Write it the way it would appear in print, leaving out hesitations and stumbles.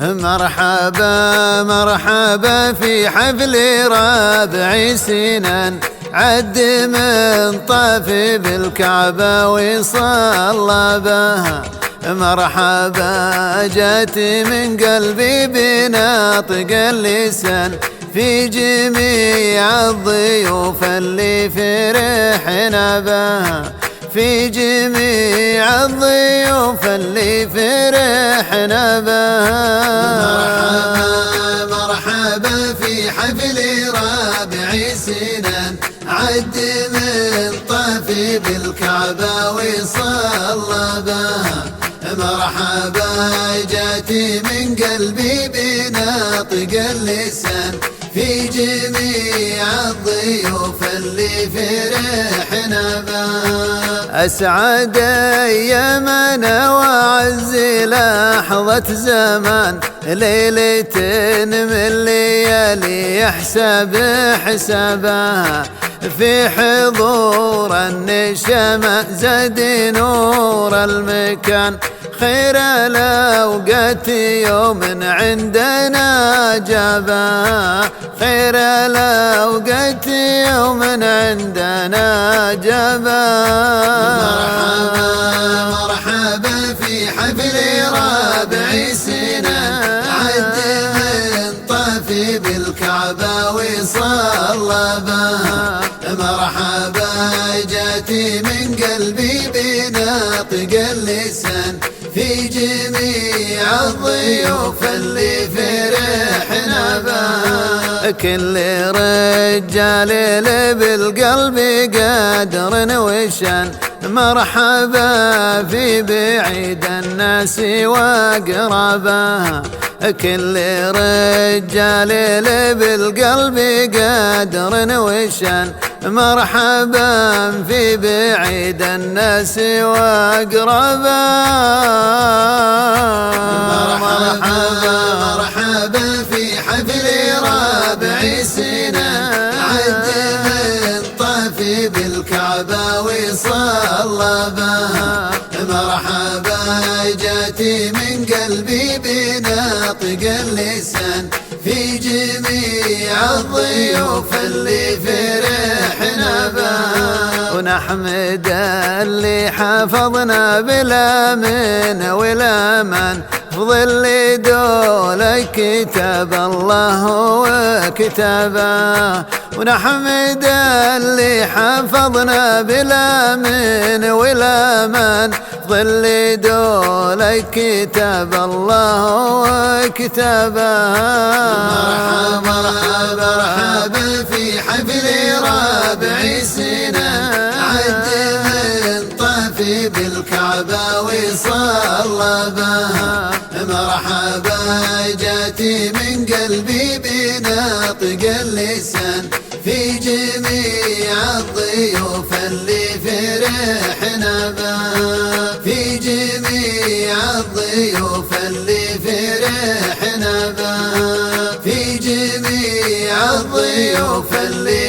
مرحبا مرحبا في حفل ربع سنان، عد من طاف بالكعبة وصلى بها. مرحبا جات من قلبي بناطق اللسان، في جميع الضيوف اللي فرحنا بها، في جميع الضيوف اللي فرحنا بها. مرحبا مرحبا في حفل ربع سنان، عد من طاف بالكعبة وصلى بها. مرحبا جاتي من قلبي بناطق اللسان، في جميع الضيوف اللي فرحنا بها. أسعد أيامنا وأعز لحظة زمان، ليلة من ليالي يحسب حسابها، في حضور النشمة زاد نور المكان. خير الأوقات يوم عندنا جابا، خير الأوقات يوم عندنا جابا. مرحبا مرحبا في حفل ربع سنان، عد من طاف بالكعبة وصلى بها. مرحبا جاتي من قلبي بناطق اللسان، في جميع الضيوف اللي فرحنا بها. كل رجال اللي بالقلب قدر وشان، مرحبا في بعيد الناس واقربها. كل رجال اللي بالقلب قدر وشان، مرحبا في بعيد الناس واقربا. مرحبا مرحبا في حفل ربع سنان، عد من طاف بالكعبة وصلى بها. مرحبا جاتي من قلبي بناطق اللسان، في جميع الضيوف اللي فرحنا بها. ونحمد اللي حفظنا بالامن والامان، في ظل دول كتاب الله وكتابه. ونحمد اللي حفظنا بالامن والامان، في ظل دول كتاب الله وكتابه. مرحبا مرحبا في حفل ربع سنان، عد من طاف بالكعبة وصلى بها. مرحبا جاتي من قلبي بناطق اللسان، في جميع الضيوف اللي فرحنا بها، في جميع الضيوف اللي فرحنا بها، في جميع الضيوف اللي